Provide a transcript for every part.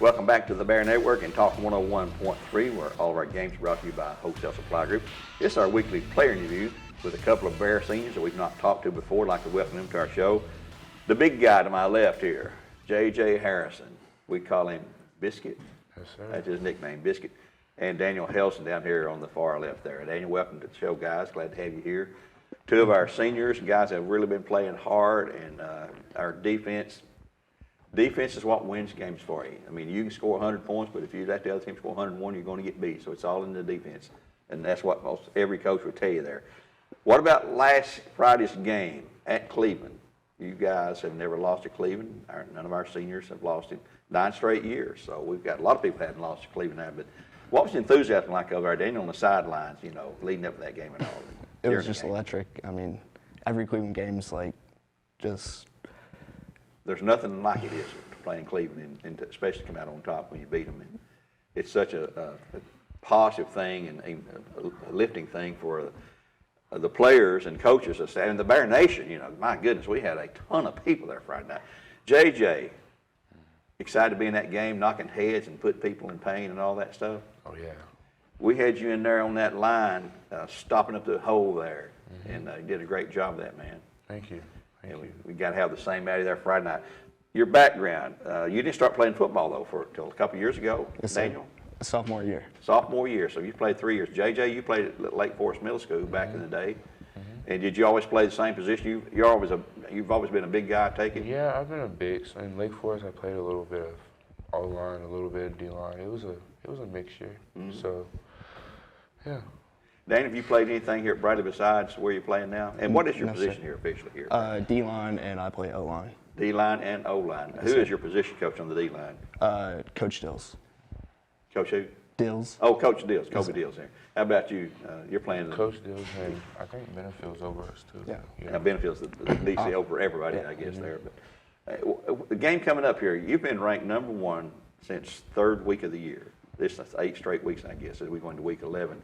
Welcome back to the Bear Network and Talk 101.3, where all of our games are brought to you by Wholesale Supply Group. It's our weekly player interview with a couple of Bear seniors that we've not talked to before. I'd like to welcome them to our show. The big guy to my left here, J.J. Harrison. We call him Biscuit. Yes, sir. That's his nickname, Biscuit. And Daniel Helsdon down here on the far left there. Daniel, welcome to the show, guys. Glad to have you here. Two of our seniors, guys that have really been playing hard, and our defense is what wins games for you. I mean, you can score 100 points, but if you let the other team score 101, you're going to get beat. So it's all in the defense, and that's what most every coach would tell you there. What about last Friday's game at Cleveland? You guys have never lost to Cleveland. None of our seniors have lost in 9 straight years. So we've got a lot of people that haven't lost to Cleveland now. But what was the enthusiasm like over there, Daniel, on the sidelines, you know, leading up to that game and all? It was just electric. I mean, every Cleveland game is like just... There's nothing like it is playing Cleveland, and especially come out on top when you beat them. And it's such a positive thing and a lifting thing for the players and coaches and the Bear Nation. You know, my goodness, we had a ton of people there Friday night. JJ, excited to be in that game, knocking heads and putting people in pain and all that stuff. Oh, yeah. We had you in there on that line, stopping up the hole there, and you did a great job of that, man. Thank you. We got to have the same Matty there Friday night. Your background, you didn't start playing football, though, until a couple years ago, Yes, Daniel? Sophomore year. Sophomore year, so you played 3 years. JJ, you played at Lake Forest Middle School back in the day. And did you always play the same position? You've always been a big guy, I take it? Yeah, I've been a big. So in Lake Forest, I played a little bit of O-line, a little bit of D-line. It was a mixture. So, yeah. Dan, have you played anything here at Bradley besides where you're playing now? And what is your position here officially here? D-line, and I play O-line. D-line and O-line. Yes, Who sir. is your position coach on the D-line? Coach Dills. Coach who? Dills. Oh, Coach Dills, Yes, Kobe Dills there. How about you? You're playing Coach Dills, and I think Benefield's over us, too. Yeah. Now, Benefield's the DC over everybody, I guess, there. But the game coming up here, you've been ranked #1 since third week of the year. This is 8 straight weeks, I guess, as we go into week 11.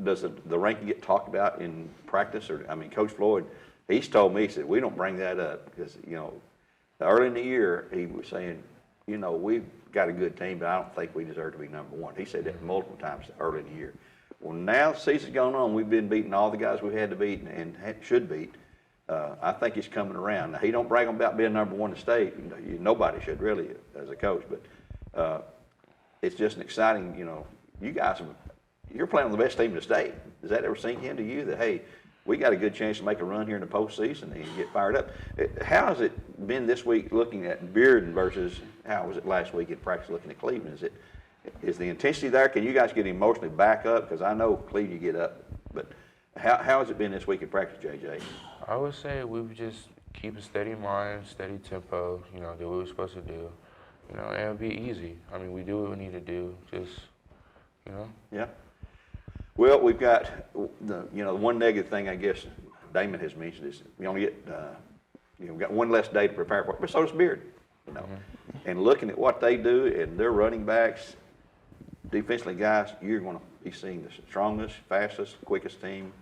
Does the ranking get talked about in practice? Or I mean, Coach Floyd, he's told me, he said, we don't bring that up because, you know, early in the year, he was saying, you know, we've got a good team, but I don't think we deserve to be #1. He said that multiple times early in the year. Well, now the season's going on. We've been beating all the guys we had to beat and should beat. I think he's coming around. Now, he don't brag about being #1 in the state. You know, nobody should really as a coach, but it's just an exciting, you know, you guys, you're playing on the best team in the state. Does that ever sink into you that, hey, we got a good chance to make a run here in the postseason and get fired up? How has it been this week looking at Bearden versus how was it last week in practice looking at Cleveland? Is the intensity there? Can you guys get emotionally back up? Because I know Cleveland you get up, but how has it been this week in practice, JJ? I would say we would just keep a steady mind, steady tempo, you know, do what we're supposed to do, you know, and it'll be easy. I mean, we do what we need to do, just, you know. Yeah. Well, we've got the one negative thing I guess Damon has mentioned is we only get we've got one less day to prepare for it, but so does Bearden, you know. And looking at what they do and their running backs, defensively guys, you're going to be seeing the strongest, fastest, quickest team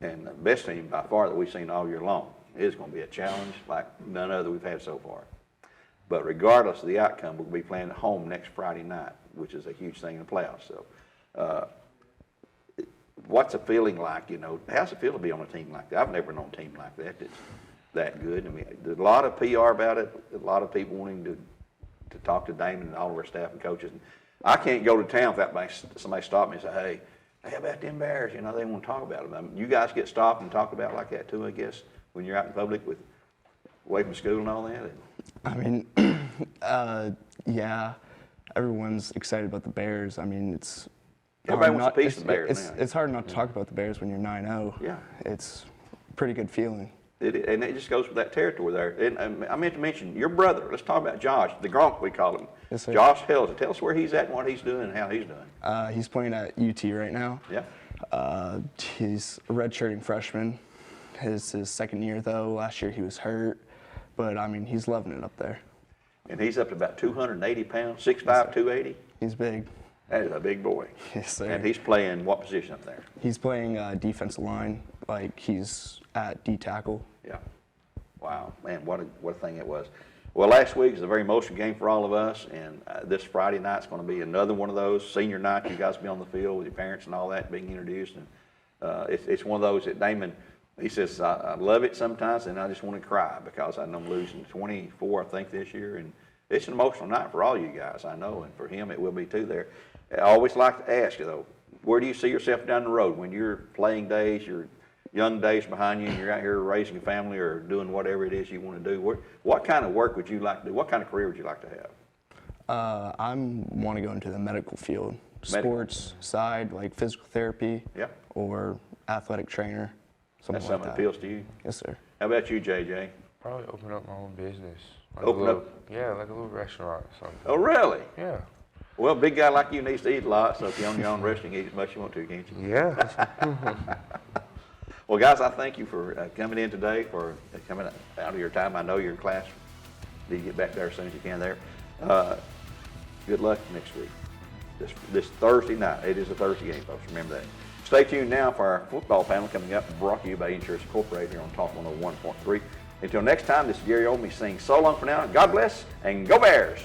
and the best team by far that we've seen all year long. It is going to be a challenge like none other we've had so far. But regardless of the outcome, we'll be playing at home next Friday night, which is a huge thing in the playoffs. So. What's the feeling like, you know? How's it feel to be on a team like that? I've never known a team like that that's that good. I mean, there's a lot of PR about it, a lot of people wanting to talk to Damon and all of our staff and coaches. And I can't go to town without somebody stop me and say, hey, how about them Bears? You know, they want to talk about them. I mean, you guys get stopped and talked about like that too, I guess, when you're out in public away from school and all that? I mean, yeah, everyone's excited about the Bears. I mean, everybody wants a piece of the Bears now. It's hard not to talk about the Bears when you're 9-0. Yeah. It's a pretty good feeling. And it just goes with that territory there. And I meant to mention your brother. Let's talk about Josh, the Gronk we call him. Yes, sir. Josh Helsdon. Tell us where he's at and what he's doing and how he's doing. He's playing at UT right now. Yeah. He's a redshirting freshman. His second year, though. Last year he was hurt. But, I mean, he's loving it up there. And he's up to about 280 pounds, 6'5", 280. He's big. That is a big boy. Yes, sir. And he's playing what position up there? He's playing defensive line, like he's at D tackle. Yeah. Wow, man, what a thing it was. Well, last week is a very emotional game for all of us, and this Friday night's going to be another one of those. Senior night, you guys will be on the field with your parents and all that, being introduced. And it's one of those that Damon, he says, I love it sometimes, and I just want to cry because I know I'm losing 24, I think, this year. And it's an emotional night for all you guys, I know, and for him it will be too there. I always like to ask you, though, where do you see yourself down the road when your playing days, your young days behind you, and you're out here raising a family or doing whatever it is you want to do? What kind of work would you like to do? What kind of career would you like to have? I want to go into the medical field, sports side, like physical therapy, or athletic trainer, something That's like something that. that appeals to you? Yes, sir. How about you, JJ? Probably open up my own business. Like Open up? Yeah, like a little restaurant or something. Oh, really? Yeah. Well, a big guy like you needs to eat a lot, so if you own your own restaurant, you can eat as much as you want to, can't you? Yeah. Well, guys, I thank you for coming in today, for coming out of your time. I know your class, need to get back there as soon as you can there. Good luck next week. This Thursday night. It is a Thursday game, folks. Remember that. Stay tuned now for our football panel coming up, brought to you by Insurance Incorporated here on Talk 101.3. Until next time, this is Gary Ownbey saying so long for now. God bless, and go Bears!